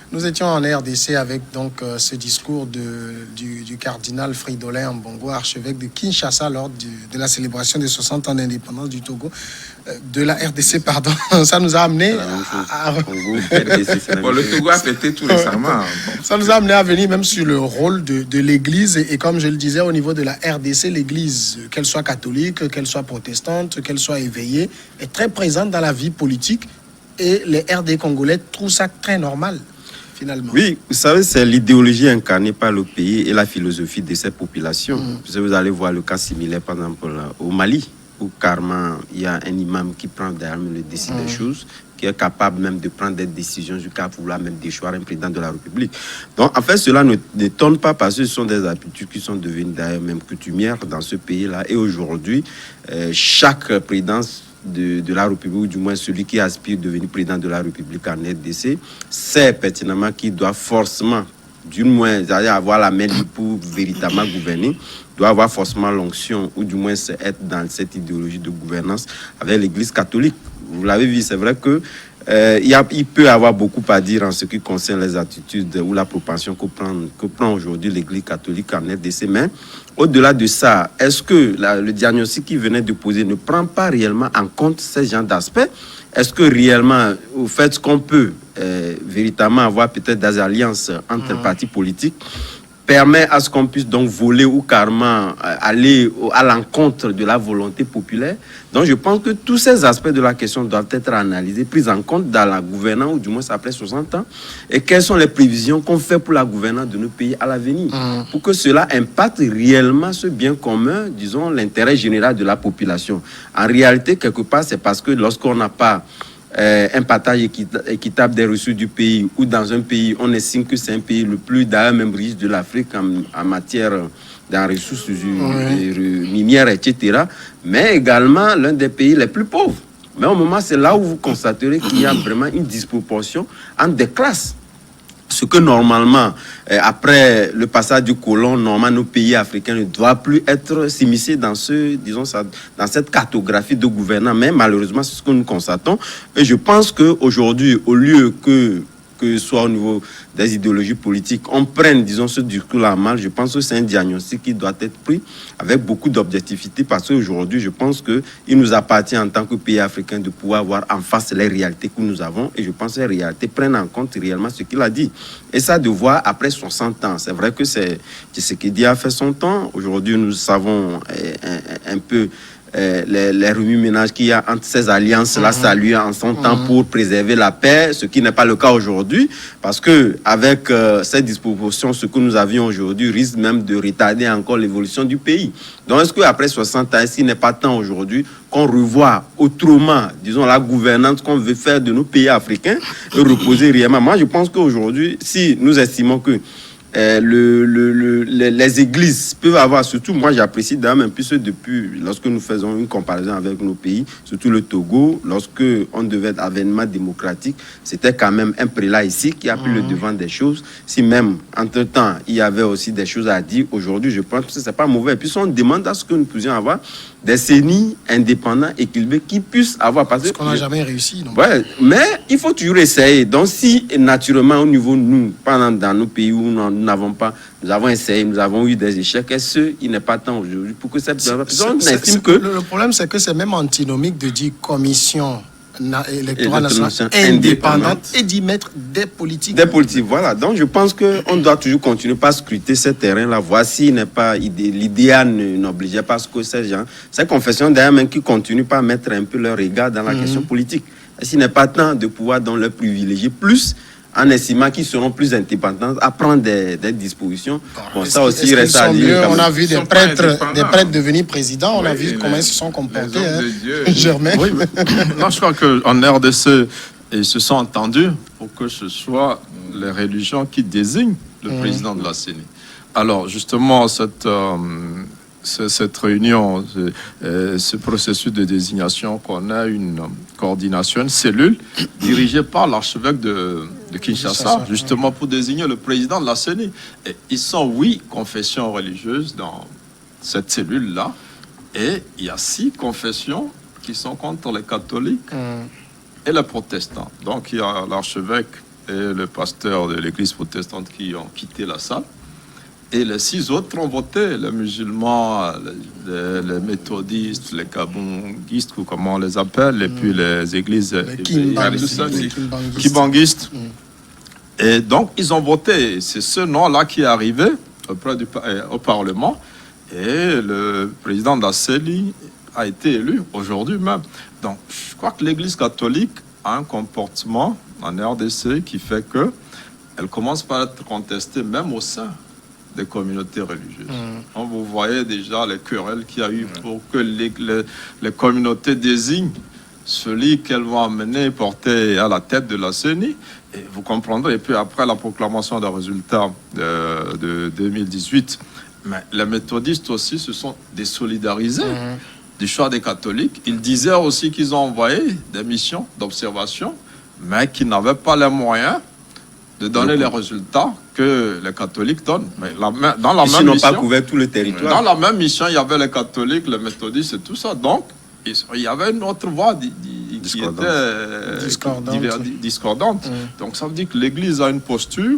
Nous étions en RDC avec donc ce discours du cardinal Fridolin Ambongo, archevêque de Kinshasa, lors de la célébration des 60 ans d'indépendance du Togo, de la RDC, pardon. Ça nous a amené le Togo a fêté tout récemment. Ça nous a amené à venir même sur le rôle de l'Église. Et comme je le disais, au niveau de la RDC, l'Église, qu'elle soit catholique, qu'elle soit protestante, qu'elle soit éveillée, est très présente dans la vie politique. Et les RD congolais trouvent ça très normal. Finalement. Oui, vous savez, c'est l'idéologie incarnée par le pays et la philosophie de ces populations. Vous allez voir le cas similaire, par exemple, au Mali, où carrément, il y a un imam qui prend derrière le décide des choses, qui est capable même de prendre des décisions jusqu'à vouloir même déchoir un président de la République. Donc, en fait, cela n'étonne pas parce que ce sont des habitudes qui sont devenues d'ailleurs même coutumières dans ce pays-là. Et aujourd'hui, chaque présidence de la République, ou du moins celui qui aspire à devenir président de la République en RDC, sait pertinemment qu'il doit forcément, du moins, avoir la main pour véritablement gouverner, doit avoir forcément l'onction, ou du moins être dans cette idéologie de gouvernance avec l'Église catholique. Vous l'avez vu, c'est vrai que il peut avoir beaucoup à dire en ce qui concerne les attitudes ou la propension que prend aujourd'hui l'Église catholique en RDC. Mais au-delà de ça, est-ce que le diagnostic qu'il venait de poser ne prend pas réellement en compte ces genres d'aspects? Est-ce que réellement, au fait qu'on peut véritablement avoir peut-être des alliances entre partis politiques, permet à ce qu'on puisse donc voler ou carrément aller à l'encontre de la volonté populaire? Donc je pense que tous ces aspects de la question doivent être analysés, pris en compte dans la gouvernance, ou du moins après 60 ans, et quelles sont les prévisions qu'on fait pour la gouvernance de nos pays à l'avenir, pour que cela impacte réellement ce bien commun, disons l'intérêt général de la population. En réalité, quelque part, c'est parce que lorsqu'on n'a pas un partage équitable des ressources du pays, ou dans un pays, on estime que c'est un pays le plus d'ailleurs même riche de l'Afrique en matière de ressources minières, etc., mais également l'un des pays les plus pauvres. Mais au moment, c'est là où vous constaterez qu'il y a vraiment une disproportion entre des classes. Ce que normalement, après le passage du colon, normalement nos pays africains ne doivent plus être s'immiscer dans dans cette cartographie de gouvernance. Mais malheureusement, c'est ce que nous constatons. Et je pense qu'aujourd'hui, au lieu que ce soit au niveau des idéologies politiques, on prenne, disons, ce discours-là mal, je pense que c'est un diagnostic qui doit être pris avec beaucoup d'objectivité, parce qu'aujourd'hui, je pense qu'il nous appartient en tant que pays africain de pouvoir voir en face les réalités que nous avons, et je pense que les réalités prennent en compte réellement ce qu'il a dit. Et ça, de voir après 60 ans, c'est vrai que c'est ce qu'il dit a fait son temps. Aujourd'hui, nous savons un peu les remue-ménages qu'il y a entre ces alliances-là, saluées en son temps pour préserver la paix, ce qui n'est pas le cas aujourd'hui, parce que avec cette disproportion, ce que nous avions aujourd'hui risque même de retarder encore l'évolution du pays. Donc, est-ce qu'après 60 ans, est-ce qu'il n'est pas temps aujourd'hui qu'on revoie autrement, disons, la gouvernance qu'on veut faire de nos pays africains et reposer réellement? Moi, je pense qu'aujourd'hui, si nous estimons que les églises peuvent avoir, surtout moi j'apprécie d'ailleurs un peu depuis lorsque nous faisons une comparaison avec nos pays, surtout le Togo, lorsque on devait être avènement démocratique, c'était quand même un prélat ici qui a pris le devant des choses. Si même entre temps il y avait aussi des choses à dire, aujourd'hui je pense que c'est pas mauvais. Et puis on demande à ce que nous puissions avoir des CENI indépendants, équilibrés, qui puissent avoir... Parce qu'on n'a jamais réussi. Donc. Ouais, mais il faut toujours essayer. Donc si naturellement au niveau nous, pendant dans nos pays où nous n'avons pas, nous avons essayé, nous avons eu des échecs, est-ce qu'il n'est pas temps aujourd'hui pour que cette personne estime que... Le problème, c'est que c'est même antinomique de dire commission électorale nationale indépendante et d'y mettre des politiques. Des politiques, voilà. Donc je pense qu'on doit toujours continuer par scruter ce terrain-là. Voici n'est pas l'idéal n'obligeait pas ce que ces gens, ces confessions d'ailleurs même qui continuent pas à mettre un peu leur regard dans la question politique. Est-ce qu'il n'est pas temps de pouvoir dans leur privilégier plus en estimant qu'ils seront plus indépendants à prendre des dispositions? Bon, ça aussi reste à dire. On a vu des prêtres devenir présidents, on a vu comment ils se sont comportés. Germain. Oui, non, je crois qu'en RDC, ils se sont entendus pour que ce soit les religions qui désignent le président de la CENI. Alors, justement, cette réunion, ce processus de désignation, qu'on a une coordination, une cellule dirigée par l'archevêque de Kinshasa, justement pour désigner le président de la CENI. Et ils sont 8 confessions religieuses dans cette cellule-là, et il y a 6 confessions qui sont contre les catholiques et les protestants. Donc il y a l'archevêque et le pasteur de l'église protestante qui ont quitté la salle. Et les 6 autres ont voté, les musulmans, les méthodistes, les kabongistes, ou comment on les appelle, et puis les églises kimbanguistes. Et donc, ils ont voté. C'est ce nom-là qui est arrivé au Parlement. Et le président d'Asseli a été élu aujourd'hui même. Donc, je crois que l'Église catholique a un comportement en RDC qui fait que elle commence par être contestée même au sein des communautés religieuses. Donc, vous voyez déjà les querelles qu'il y a eu pour que les communautés désignent celui qu'elles vont amener porter à la tête de la CENI. Et vous comprendrez. Et puis après la proclamation des résultats de 2018, mais les méthodistes aussi se sont désolidarisés du choix des catholiques. Ils disaient aussi qu'ils ont envoyé des missions d'observation, mais qu'ils n'avaient pas les moyens de donner les résultats que les catholiques donnent. Mais dans la même n'ont mission, pas couvert tout le territoire. dans la même mission, il y avait les catholiques, les méthodistes et tout ça. Donc, il y avait une autre voix qui était discordante. Donc, ça veut dire que l'Église a une posture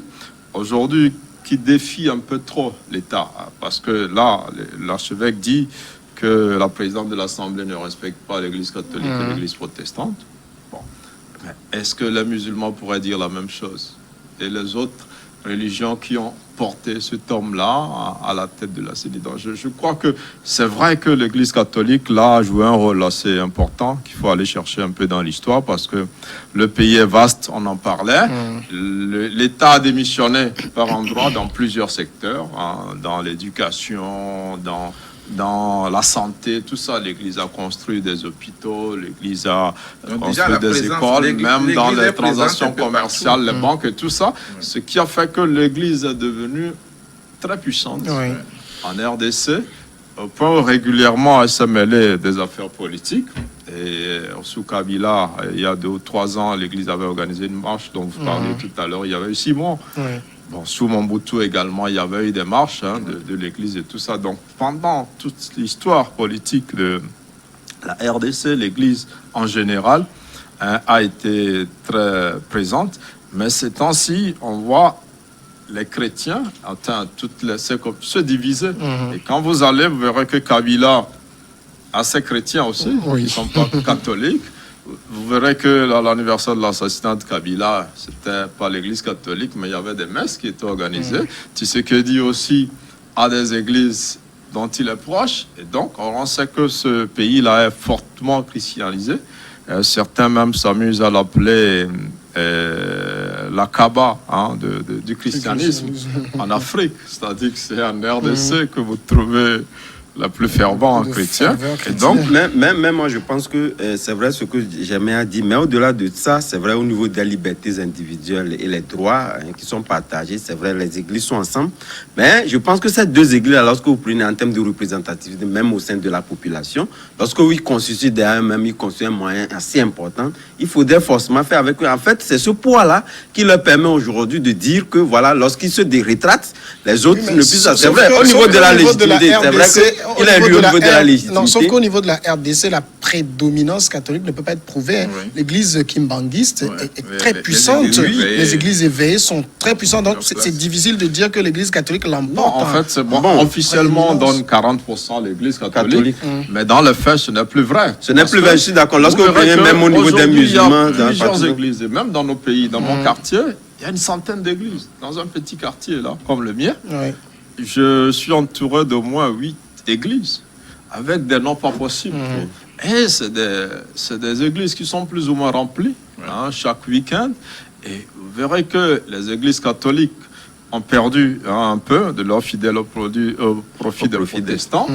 aujourd'hui qui défie un peu trop l'État. Parce que là, l'archevêque dit que la présidente de l'Assemblée ne respecte pas l'Église catholique et l'Église protestante. Bon. Mais est-ce que les musulmans pourraient dire la même chose? Et les autres religions qui ont porté cet homme-là à la tête de la CENI. Je crois que c'est vrai que l'Église catholique là a joué un rôle assez important qu'il faut aller chercher un peu dans l'histoire parce que le pays est vaste, on en parlait. L'État a démissionné par endroits dans plusieurs secteurs, hein, dans l'éducation, dans la santé, tout ça. L'Église a construit des hôpitaux, l'Église a construit des écoles, même dans les transactions commerciales, les banques et tout ça. Ce qui a fait que l'Église est devenue très puissante en RDC, au point où régulièrement elle s'est mêlée des affaires politiques. Et sous Kabila, il y a 2 ou 3 ans, l'Église avait organisé une marche dont vous parliez tout à l'heure. Il y avait eu 6 mois. Bon, sous Mobutu également, il y avait eu des marches de l'Église et tout ça. Donc, pendant toute l'histoire politique de la RDC, l'Église en général a été très présente. Mais ces temps-ci, on voit les chrétiens se diviser. Et quand vous allez, vous verrez que Kabila a ses chrétiens aussi, qui ne sont pas catholiques. Vous verrez que l'anniversaire de l'assassinat de Kabila, c'était pas l'église catholique, mais il y avait des messes qui étaient organisées. Tshisekedi aussi a des églises dont il est proche. Et donc, on sait que ce pays-là est fortement christianisé. Certains même s'amusent à l'appeler la Kaaba du christianisme en Afrique. C'est-à-dire que c'est en RDC que vous trouvez la plus fervent chrétien. Et donc, même moi, je pense que c'est vrai ce que Germain a dit, mais au-delà de ça, c'est vrai au niveau des libertés individuelles et les droits qui sont partagés, c'est vrai, les églises sont ensemble. Mais je pense que ces 2 églises, lorsque vous prenez en termes de représentativité, même au sein de la population, lorsque ils constituent derrière eux-mêmes, ils constituent un moyen assez important, il faudrait forcément faire avec eux. En fait, c'est ce poids-là qui leur permet aujourd'hui de dire que, voilà, lorsqu'ils se rétractent, les autres ne puissent... C'est vrai, au niveau de la légitimité, c'est vrai que il a élu au niveau de la légitimité. Non, sauf qu'au niveau de la RDC, la prédominance catholique ne peut pas être prouvée. L'église kimbanguiste est très puissante. Les églises éveillées sont très puissantes. Donc, c'est difficile de dire que l'église catholique l'emporte. En fait, c'est bon. Officiellement, on donne 40% à l'église catholique. Mais dans le fait, ce n'est plus vrai. Ce n'est plus vrai, je suis d'accord. Lorsque vous prenez même au niveau des musulmans... Il y a plusieurs églises. Et même dans nos pays, dans mon quartier, il y a une centaine d'églises. Dans un petit quartier, là, comme le mien, je suis entouré d'au moins 8 églises avec des noms pas possibles. Et c'est des églises qui sont plus ou moins remplies chaque week-end. Et vous verrez que les églises catholiques ont perdu un peu de leurs fidèles au profit des protestants.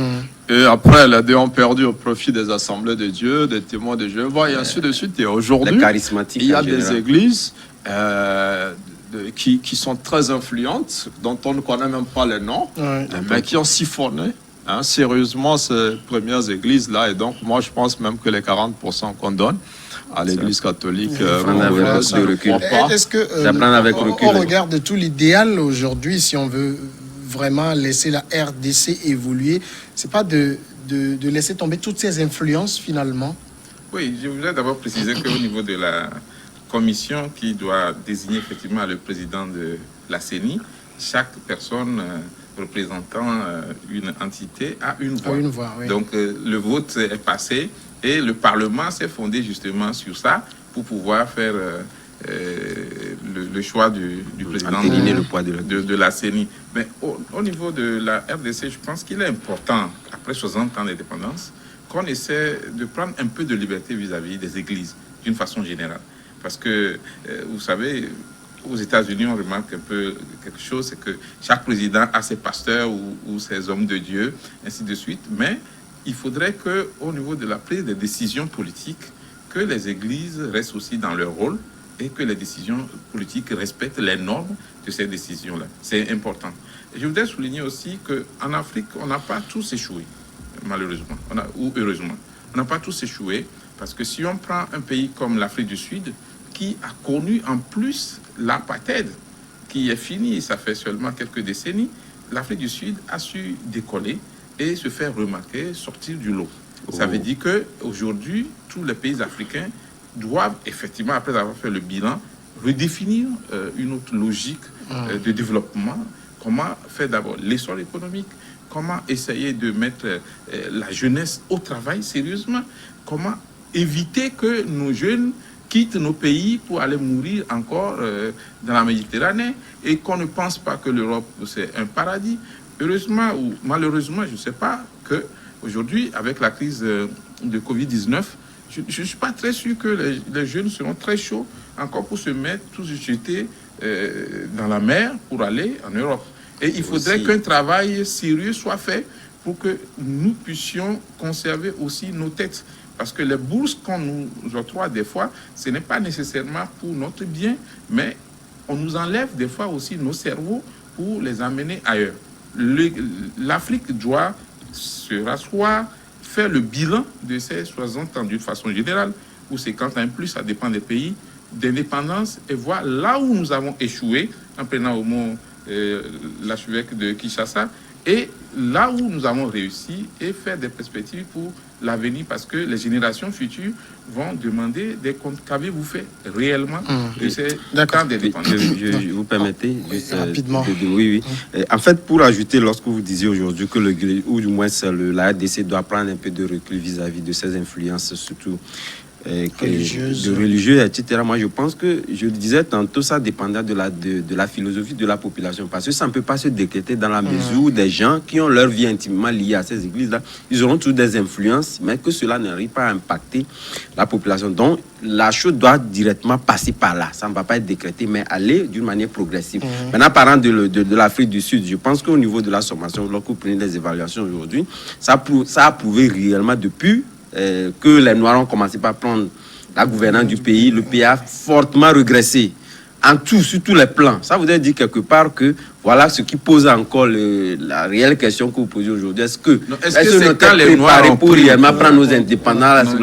Et après, les 2 ont perdu au profit des assemblées de Dieu, des témoins de Jéhovah, et ainsi de suite. Et aujourd'hui, il y a des églises qui sont très influentes, dont on ne connaît même pas les noms, mais qui ont siphonné sérieusement ces premières églises-là. Et donc, moi, je pense même que les 40% qu'on donne à l'église catholique, est-ce que, au regard de tout l'idéal aujourd'hui, si on veut vraiment laisser la RDC évoluer, c'est pas de laisser tomber toutes ces influences finalement? Oui, je voudrais d'abord préciser qu'au niveau de la commission qui doit désigner effectivement le président de la CENI. Chaque personne représentant une entité a une voix. Une voix, oui. Donc le vote est passé et le Parlement s'est fondé justement sur ça pour pouvoir faire le choix du président le poids de la CENI. Mais au niveau de la RDC, je pense qu'il est important, après 60 ans d'indépendance, qu'on essaie de prendre un peu de liberté vis-à-vis des églises, d'une façon générale. Parce que, vous savez, aux États-Unis, on remarque un peu quelque chose, c'est que chaque président a ses pasteurs ou ses hommes de Dieu, ainsi de suite. Mais il faudrait qu'au niveau de la prise des décisions politiques, que les églises restent aussi dans leur rôle et que les décisions politiques respectent les normes de ces décisions-là. C'est important. Et je voudrais souligner aussi qu'en Afrique, on n'a pas tous échoué, malheureusement, ou heureusement. On n'a pas tous échoué, parce que si on prend un pays comme l'Afrique du Sud, qui a connu en plus l'apartheid, qui est fini, ça fait seulement quelques décennies, l'Afrique du Sud a su décoller et se faire remarquer, sortir du lot. Ça veut dire qu'aujourd'hui, tous les pays africains doivent, effectivement, après avoir fait le bilan, redéfinir une autre logique de développement. Comment faire d'abord l'essor économique, comment essayer de mettre la jeunesse au travail sérieusement, comment éviter que nos jeunes quittent nos pays pour aller mourir encore dans la Méditerranée et qu'on ne pense pas que l'Europe c'est un paradis. Heureusement ou malheureusement, je ne sais pas, qu'aujourd'hui, avec la crise de Covid-19, je ne suis pas très sûr que les jeunes seront très chauds encore pour se mettre tous jetés dans la mer pour aller en Europe. Et il faudrait qu'un travail sérieux soit fait pour que nous puissions conserver aussi nos têtes. Parce que les bourses qu'on nous octroie des fois, ce n'est pas nécessairement pour notre bien, mais on nous enlève des fois aussi nos cerveaux pour les amener ailleurs. L'Afrique doit se rasseoir, faire le bilan de ces 60 ans d'une façon générale, ou 50 ans plus, ça dépend des pays, d'indépendance, et voir là où nous avons échoué, en prenant au mot l'archevêque de Kinshasa, et là où nous avons réussi, et faire des perspectives pour l'avenir, parce que les générations futures vont demander des comptes. Qu'avez-vous fait réellement de ces temps d'indépendance? Je vous permettez juste rapidement. Oui. En fait, pour ajouter, lorsque vous disiez aujourd'hui que ou du moins la RDC doit prendre un peu de recul vis-à-vis de ses influences, surtout de religieux, etc. Moi, je pense que, je le disais tantôt, ça dépendra de la philosophie de la population. Parce que ça ne peut pas se décréter dans la mesure où des gens qui ont leur vie intimement liée à ces églises-là, ils auront toujours des influences, mais que cela n'arrive pas à impacter la population. Donc, la chose doit directement passer par là. Ça ne va pas être décrété, mais aller d'une manière progressive. Maintenant, parlant de l'Afrique du Sud, je pense qu'au niveau de la sommation, lorsque vous prenez des évaluations aujourd'hui, ça a prouvé réellement depuis que les Noirs ont commencé par prendre la gouvernance du pays, le pays a fortement régressé en tout, sur tous les plans. Ça voudrait dire quelque part que voilà ce qui pose encore la réelle question que vous posez aujourd'hui. Est-ce que nous sommes préparés pour réellement prendre nos indépendances?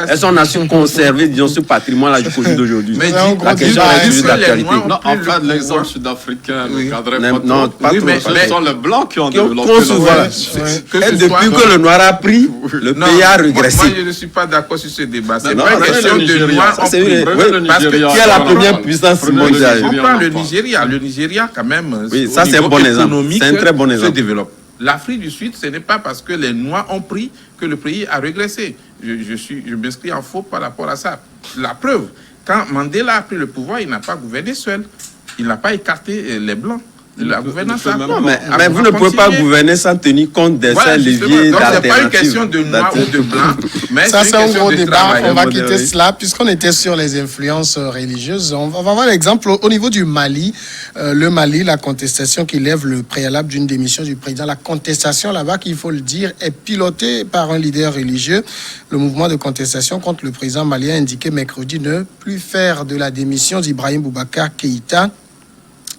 Est-ce qu'on a su conserver, disons, ce patrimoine-là jusqu'au jour d'aujourd'hui? Mais la question est toujours d'actualité. Non, en fait, l'exemple sud-africain ne cadrait pas non, trop. pas trop. Ce sont les Blancs qui ont développé et depuis que le Noir a pris, le pays a régressé. Moi, je ne suis pas d'accord sur ce débat. C'est pas une question de Noirs. Parce que qui est la première puissance mondiale? On parle le Nigeria. Le Nigeria, quand même, ça c'est un bon exemple. C'est un très bon exemple. Se développe. L'Afrique du Sud, ce n'est pas parce que les Noirs ont pris que le pays a régressé. Je m'inscris en faux par rapport à ça. La preuve, quand Mandela a pris le pouvoir, il n'a pas gouverné seul. Il n'a pas écarté les Blancs. La gouvernance mais vous ne pouvez pas gouverner sans tenir compte de ces leviers d'alternatives. Donc, ce n'est pas une question de noir ou de blanc, mais ça, c'est un gros débat. On va quitter modéré. cela, puisqu'on était sur les influences religieuses. On va voir l'exemple au niveau du Mali. Le Mali, la contestation qui lève le préalable d'une démission du président. La contestation là-bas, qu'il faut le dire, est pilotée par un leader religieux. Le mouvement de contestation contre le président malien a indiqué mercredi ne plus faire de la démission d'Ibrahim Boubacar Keïta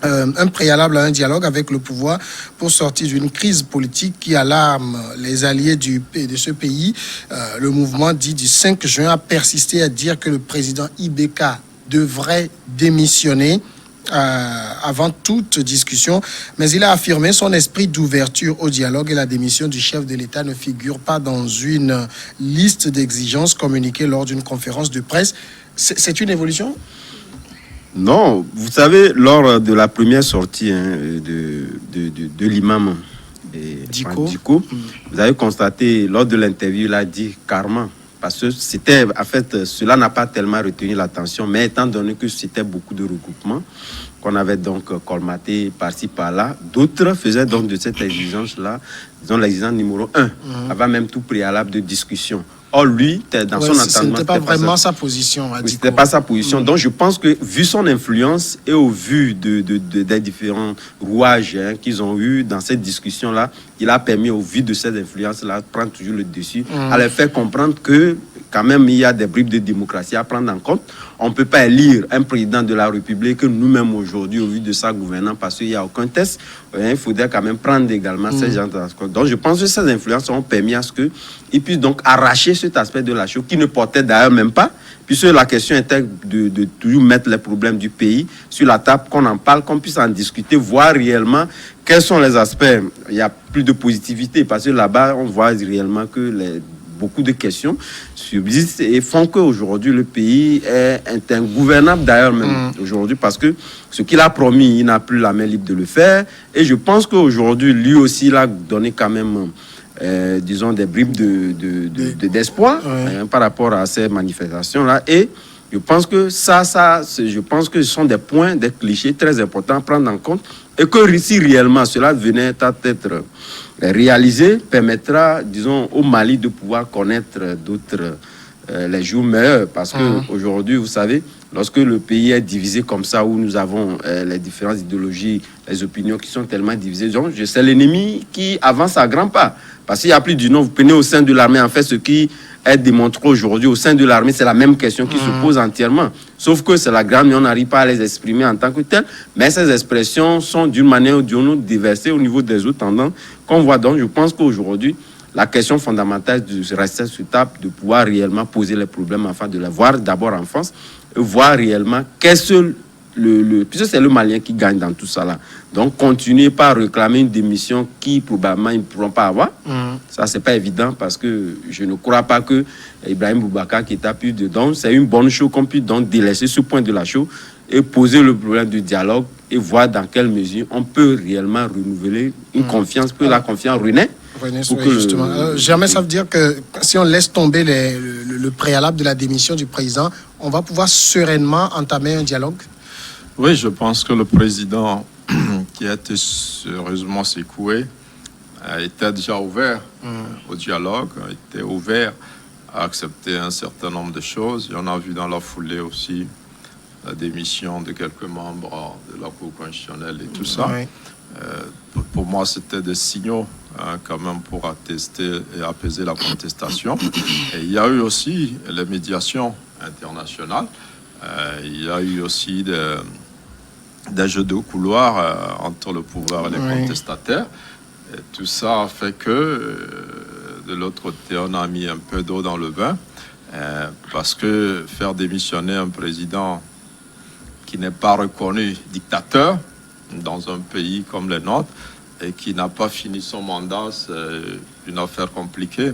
un préalable à un dialogue avec le pouvoir pour sortir d'une crise politique qui alarme les alliés de ce pays. Le mouvement dit du 5 juin a persisté à dire que le président Ibeka devrait démissionner avant toute discussion, mais il a affirmé son esprit d'ouverture au dialogue et la démission du chef de l'État ne figure pas dans une liste d'exigences communiquées lors d'une conférence de presse. C'est une évolution? Non, vous savez, lors de la première sortie de l'imam Diko, vous avez constaté, lors de l'interview, il a dit carrément, parce que c'était, en fait, cela n'a pas tellement retenu l'attention, mais étant donné que c'était beaucoup de regroupements, qu'on avait donc colmaté par-ci, par-là, d'autres faisaient donc de cette exigence-là, disons l'exigence numéro 1, avant même tout préalable de discussion. Or, lui, dans son entendement... Ce n'était pas vraiment sa position. Oui, c'était pas sa position. Donc, je pense que, vu son influence et au vu des différents rouages qu'ils ont eu dans cette discussion-là, il a permis, au vu de cette influence-là, de prendre toujours le dessus, à leur faire comprendre que, quand même, il y a des bribes de démocratie à prendre en compte. On ne peut pas élire un président de la République nous-mêmes aujourd'hui, au vu de sa gouvernance, parce qu'il n'y a aucun test. Il faudrait quand même prendre également ces gens de compte. Donc, je pense que ces influences ont permis à ce qu'ils puissent donc arracher cet aspect de la chose, qui ne portait d'ailleurs même pas, puisque la question était de toujours mettre les problèmes du pays sur la table, qu'on en parle, qu'on puisse en discuter, voir réellement quels sont les aspects. Il y a plus de positivité, parce que là-bas, on voit réellement que beaucoup de questions subsistent et font qu'aujourd'hui, le pays est ingouvernable d'ailleurs même aujourd'hui, parce que ce qu'il a promis, il n'a plus la main libre de le faire. Et je pense qu'aujourd'hui, lui aussi, il a donné quand même... disons des bribes d'espoir par rapport à ces manifestations-là. Et je pense que je pense que ce sont des points, des clichés très importants à prendre en compte, et que si réellement cela venait à être réalisé, permettra, disons, au Mali de pouvoir connaître d'autres les jours meilleurs, parce que aujourd'hui, vous savez, lorsque le pays est divisé comme ça, où nous avons les différentes idéologies, les opinions qui sont tellement divisées, donc c'est l'ennemi qui avance à grands pas. Parce qu'il n'y a plus du nom. Vous prenez au sein de l'armée, en fait, ce qui est démontré aujourd'hui au sein de l'armée, c'est la même question qui se pose entièrement. Sauf que c'est la grande, mais on n'arrive pas à les exprimer en tant que telles. Mais ces expressions sont d'une manière ou d'une autre déversées au niveau des autres tendances qu'on voit. Donc, je pense qu'aujourd'hui, la question fondamentale de rester sur table, de pouvoir réellement poser les problèmes afin de les voir d'abord en France, et voir réellement qu'est-ce puisque c'est le Malien qui gagne dans tout ça là. Donc, continuer par réclamer une démission qui probablement ils ne pourront pas avoir. Ça, c'est pas évident, parce que je ne crois pas que Ibrahim Boubacar qui est appuyé dedans, c'est une bonne chose qu'on puisse donc délaisser ce point de la chose et poser le problème du dialogue et voir dans quelle mesure on peut réellement renouveler une confiance, que la confiance renaît. Justement. Jamais ça veut dire que si on laisse tomber le préalable de la démission du président, on va pouvoir sereinement entamer un dialogue? Oui, je pense que le président qui a été sérieusement secoué était déjà ouvert au dialogue, était ouvert à accepter un certain nombre de choses. Et on a vu dans la foulée aussi la démission de quelques membres de la Cour constitutionnelle et tout ça. Pour moi, c'était des signaux quand même pour attester et apaiser la contestation. Et il y a eu aussi les médiations internationales. Il y a eu aussi des jeux de couloir entre le pouvoir et les contestataires. Et tout ça a fait que, de l'autre côté, on a mis un peu d'eau dans le vin, parce que faire démissionner un président qui n'est pas reconnu dictateur dans un pays comme le nôtre et qui n'a pas fini son mandat, c'est une affaire compliquée.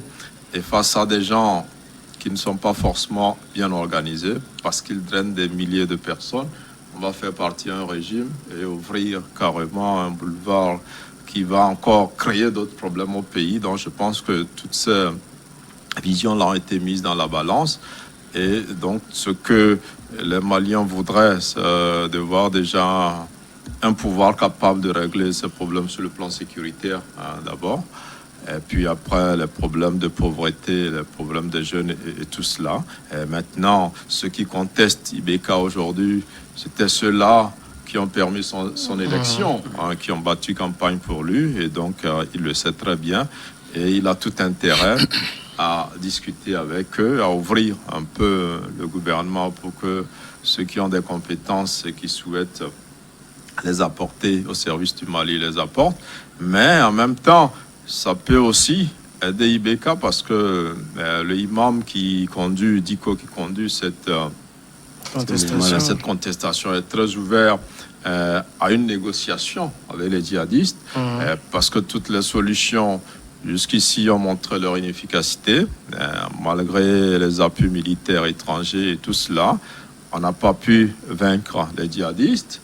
Et face à des gens qui ne sont pas forcément bien organisés, parce qu'ils drainent des milliers de personnes, on va faire partir un régime et ouvrir carrément un boulevard qui va encore créer d'autres problèmes au pays. Donc je pense que toutes ces visions-là ont été mises dans la balance. Et donc ce que les Maliens voudraient, c'est de voir déjà un pouvoir capable de régler ces problèmes sur le plan sécuritaire, d'abord. Et puis après, les problèmes de pauvreté, les problèmes des jeunes et tout cela. Et maintenant, ceux qui contestent Ibeka aujourd'hui, c'était ceux-là qui ont permis son élection, qui ont battu campagne pour lui. Et donc, il le sait très bien. Et il a tout intérêt à discuter avec eux, à ouvrir un peu le gouvernement pour que ceux qui ont des compétences et qui souhaitent les apporter au service du Mali les apportent. Mais en même temps, ça peut aussi aider Ibeka, parce que le imam Diko qui conduit cette contestation est très ouvert à une négociation avec les djihadistes, parce que toutes les solutions jusqu'ici ont montré leur inefficacité, malgré les appuis militaires étrangers et tout cela. on n'a pas pu vaincre les djihadistes.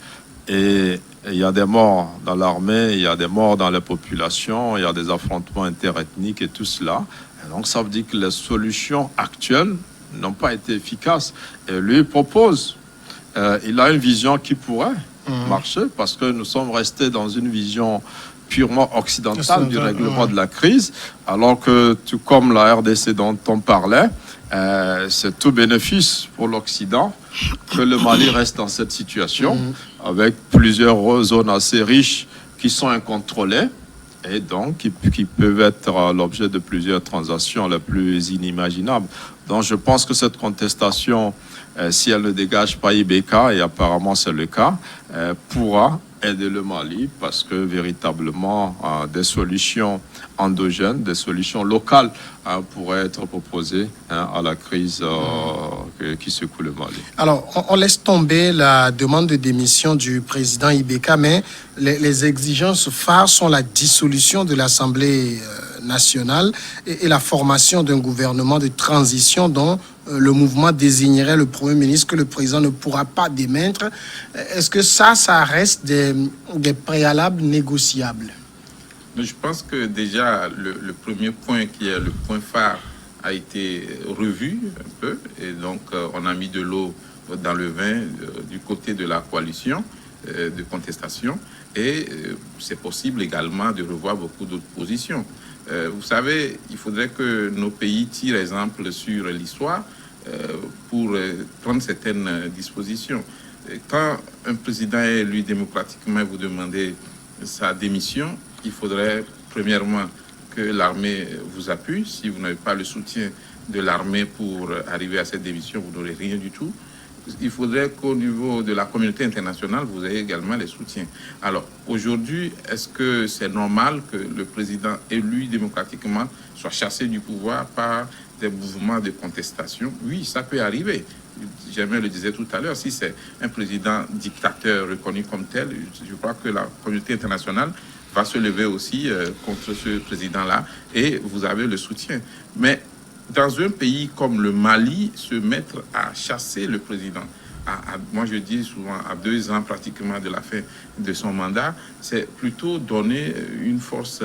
Et il y a des morts dans l'armée, il y a des morts dans la population, il y a des affrontements interethniques et tout cela. Et donc ça veut dire que les solutions actuelles n'ont pas été efficaces. Et lui propose, il a une vision qui pourrait marcher, parce que nous sommes restés dans une vision purement occidentale du règlement de la crise, alors que, tout comme la RDC dont on parlait, c'est tout bénéfice pour l'Occident que le Mali reste dans cette situation, avec plusieurs zones assez riches qui sont incontrôlées, et donc qui peuvent être l'objet de plusieurs transactions les plus inimaginables. Donc je pense que cette contestation, si elle ne dégage pas IBK, et apparemment c'est le cas, pourra aider le Mali, parce que véritablement des solutions endogènes, des solutions locales pourraient être proposées à la crise qui secoue le Mali. Alors, on laisse tomber la demande de démission du président IBK, mais les exigences phares sont la dissolution de l'Assemblée nationale et la formation d'un gouvernement de transition dont le mouvement désignerait le Premier ministre que le président ne pourra pas démettre. Est-ce que ça reste des préalables négociables? Je pense que déjà le premier point, qui est le point phare, a été revu un peu, et donc on a mis de l'eau dans le vin du côté de la coalition de contestation, et c'est possible également de revoir beaucoup d'autres positions. Vous savez, il faudrait que nos pays tirent exemple sur l'histoire pour prendre certaines dispositions. Quand un président est élu démocratiquement, vous demandez sa démission, il faudrait premièrement que l'armée vous appuie. Si vous n'avez pas le soutien de l'armée pour arriver à cette démission, vous n'aurez rien du tout. Il faudrait qu'au niveau de la communauté internationale, vous ayez également les soutiens. Alors, aujourd'hui, est-ce que c'est normal que le président élu démocratiquement soit chassé du pouvoir par des mouvements de contestation? Oui, ça peut arriver. Jamel le disait tout à l'heure, si c'est un président dictateur reconnu comme tel, je crois que la communauté internationale va se lever aussi contre ce président-là, et vous avez le soutien. Mais dans un pays comme le Mali, se mettre à chasser le président, moi je dis souvent à 2 ans pratiquement de la fin de son mandat, c'est plutôt donner une force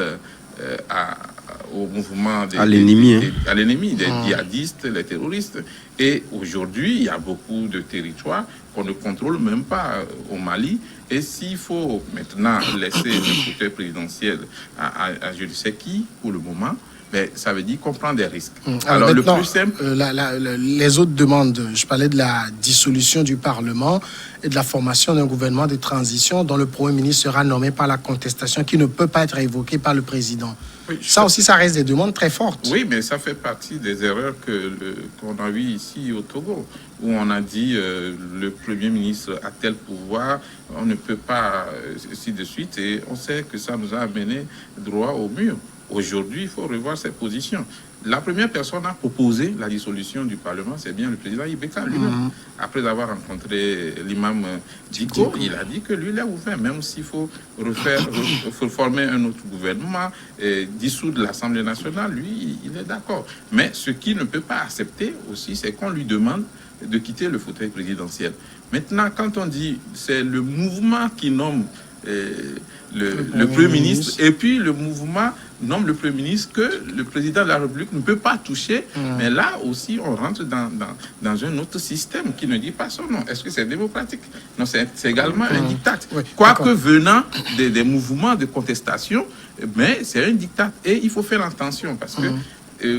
au mouvement à l'ennemi, des djihadistes, les terroristes. Et aujourd'hui, il y a beaucoup de territoires qu'on ne contrôle même pas au Mali. Et s'il faut maintenant laisser le fauteuil présidentiel à je ne sais qui pour le moment, mais ça veut dire qu'on prend des risques. Alors le plus simple... les autres demandes, je parlais de la dissolution du Parlement et de la formation d'un gouvernement de transition dont le Premier ministre sera nommé par la contestation, qui ne peut pas être évoqué par le président. Oui, ça aussi, ça reste des demandes très fortes. Oui, mais ça fait partie des erreurs qu'on a eues ici au Togo, où on a dit le Premier ministre a tel pouvoir, on ne peut pas, ainsi de suite, et on sait que ça nous a amené droit au mur. Aujourd'hui, il faut revoir cette position. La première personne à proposer la dissolution du Parlement, c'est bien le président IBK lui-même. Après avoir rencontré l'imam Diko, il a dit que lui, il est ouvert, même s'il faut former un autre gouvernement, et dissoudre l'Assemblée nationale, lui, il est d'accord. Mais ce qu'il ne peut pas accepter aussi, c'est qu'on lui demande de quitter le fauteuil présidentiel. Maintenant, quand on dit c'est le mouvement qui nomme le Premier ministre, et puis le mouvement nomme le Premier ministre que le président de la République ne peut pas toucher, mais là aussi on rentre dans un autre système qui ne dit pas son nom. Est-ce que c'est démocratique? Non, c'est également un diktat. Oui, quoique venant des mouvements de contestation, mais c'est un diktat, et il faut faire attention, parce que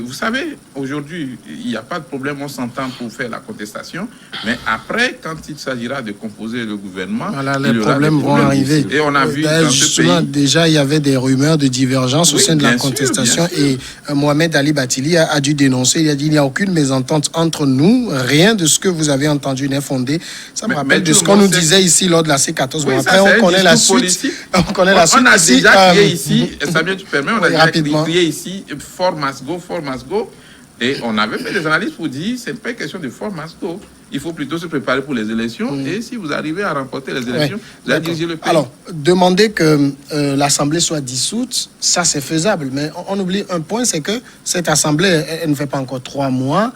vous savez, aujourd'hui, il n'y a pas de problème, on s'entend pour faire la contestation, mais après, quand il s'agira de composer le gouvernement, les problèmes vont arriver. Et on a vu dans ce pays... Déjà, il y avait des rumeurs de divergence au sein de la contestation, et Mohamed Ali Batili a dû dénoncer, il a dit il n'y a aucune mésentente entre nous, rien de ce que vous avez entendu n'est fondé. Ça me rappelle de ce qu'on nous disait ici lors de la C14. Oui, après, on connaît la suite. On connaît la suite. On a déjà crié ici, Samuel, tu permets, on a déjà crié ici, Fort Masgo, et on avait fait des analyses pour dire c'est pas une question de Fort Masgo. Il faut plutôt se préparer pour les élections, et si vous arrivez à remporter les élections, vous allez diriger le pays. Alors, demander que l'Assemblée soit dissoute, ça c'est faisable, mais on oublie un point, c'est que cette Assemblée, elle ne fait pas encore 3 mois.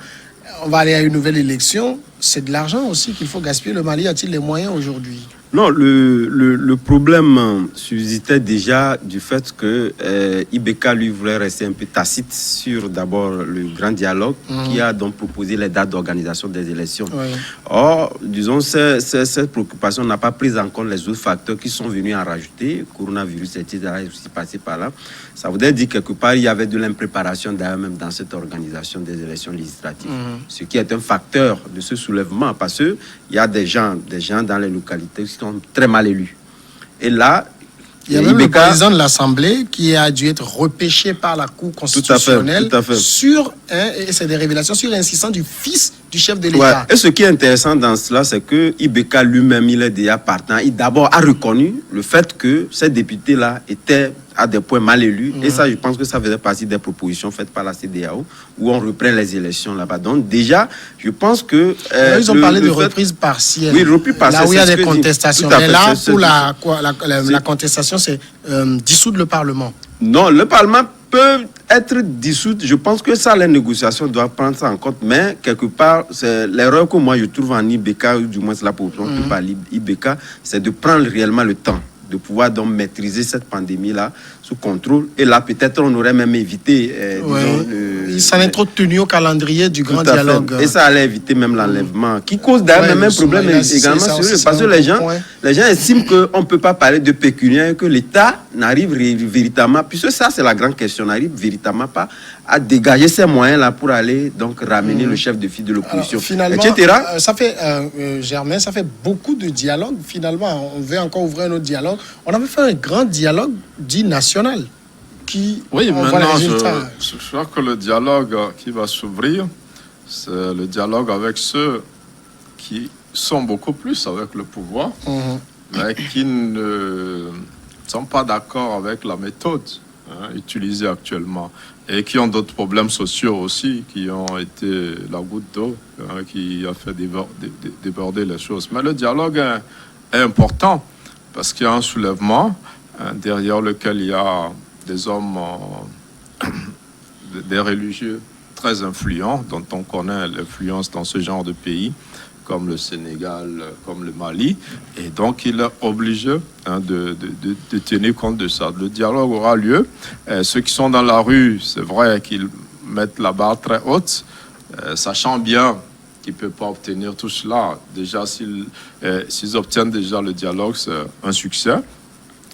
On va aller à une nouvelle élection. c'est de l'argent aussi qu'il faut gaspiller. Le Mali a-t-il les moyens aujourd'hui? Non, le problème subsistait déjà du fait que IBK lui voulait rester un peu tacite sur d'abord le grand dialogue qui a donc proposé les dates d'organisation des élections. Oui. Or, disons, cette préoccupation n'a pas pris en compte les autres facteurs qui sont venus en rajouter. Coronavirus, etc., est aussi passé par là. Ça voudrait dire quelque part, il y avait de l'impréparation d'ailleurs même dans cette organisation des élections législatives. Ce qui est un facteur de ce soulèvement parce qu'il y a des gens dans les localités qui sont très mal élus. Et là, il y a même le président de l'Assemblée qui a dû être repêché par la Cour constitutionnelle tout à fait. sur, et c'est des révélations, sur l'insistance du fils du chef de l'État. Ouais. Et ce qui est intéressant dans cela, c'est que IBK lui-même, il est déjà partant. Il d'abord a reconnu le fait que ces députés-là étaient à des points mal élus. Et ça, je pense que ça faisait partie des propositions faites par la CEDEAO, où on reprend les élections là-bas. Donc déjà, je pense que... ils ont parlé de reprise partielle. Oui, reprise partielle. Là où il y a des contestations. Mais là, pour la contestation, c'est dissoudre le Parlement. Non, le Parlement peut être dissous. Je pense que ça, les négociations doivent prendre ça en compte. Mais quelque part, c'est l'erreur que moi je trouve en IBK, ou du moins c'est la population qui parle IBK, c'est de prendre réellement le temps de pouvoir donc maîtriser cette pandémie-là sous contrôle. Et là, peut-être, on aurait même évité... il s'en est trop tenu au calendrier du grand dialogue. Et ça allait éviter même l'enlèvement, qui cause d'ailleurs même un problème également sur eux. Parce que les gens estiment qu'on ne peut pas parler de pécuniaire, que l'État n'arrive véritablement, puisque ça, c'est la grande question, n'arrive véritablement pas à dégager ces moyens-là pour aller donc ramener le chef de file de l'opposition, finalement, etc. Ça fait, Germain, ça fait beaucoup de dialogues. Finalement, on veut encore ouvrir un autre dialogue. On avait fait un grand dialogue dit national. Oui, maintenant, je crois que le dialogue qui va s'ouvrir, c'est le dialogue avec ceux qui sont beaucoup plus avec le pouvoir, mais qui ne sont pas d'accord avec la méthode utilisée actuellement et qui ont d'autres problèmes sociaux aussi, qui ont été la goutte d'eau qui a fait déborder les choses. Mais le dialogue est important parce qu'il y a un soulèvement derrière lequel il y a des hommes, des religieux très influents, dont on connaît l'influence dans ce genre de pays, comme le Sénégal, comme le Mali. Et donc, il est obligé de tenir compte de ça. Le dialogue aura lieu. Ceux qui sont dans la rue, c'est vrai qu'ils mettent la barre très haute, sachant bien qu'ils ne peuvent pas obtenir tout cela. Déjà, s'ils obtiennent déjà le dialogue, c'est un succès.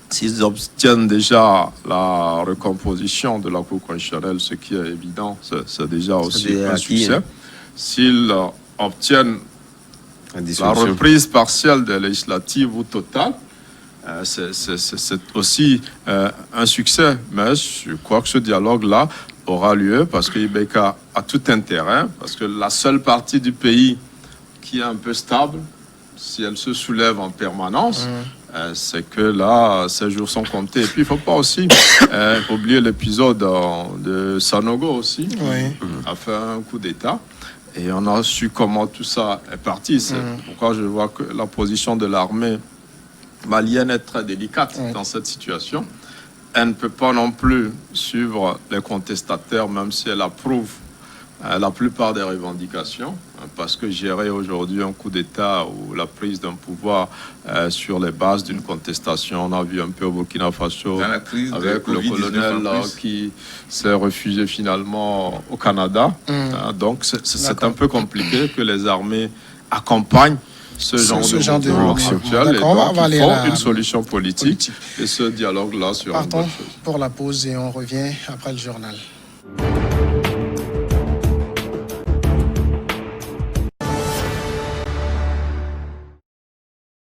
S'ils obtiennent déjà la recomposition de la Cour constitutionnelle, ce qui est évident, c'est déjà aussi un succès. S'ils obtiennent la reprise partielle des législatives ou totale, c'est aussi un succès. Mais je crois que ce dialogue-là aura lieu parce que IBK a tout intérêt, parce que la seule partie du pays qui est un peu stable, si elle se soulève en permanence, c'est que là, ces jours sont comptés. Et puis, il ne faut pas aussi oublier l'épisode de Sanogo aussi, qui a fait un coup d'État. Et on a su comment tout ça est parti. C'est pourquoi je vois que la position de l'armée malienne est très délicate dans cette situation. Elle ne peut pas non plus suivre les contestataires, même si elle approuve la plupart des revendications, parce que gérer aujourd'hui un coup d'État ou la prise d'un pouvoir sur les bases d'une contestation, on a vu un peu au Burkina Faso avec le colonel qui s'est refugé finalement au Canada. Donc c'est un peu compliqué que les armées accompagnent ce genre de action actuelle. Et donc, il faut une solution politique. Et ce dialogue-là sera une bonne chose. Partons pour la pause et on revient après le journal.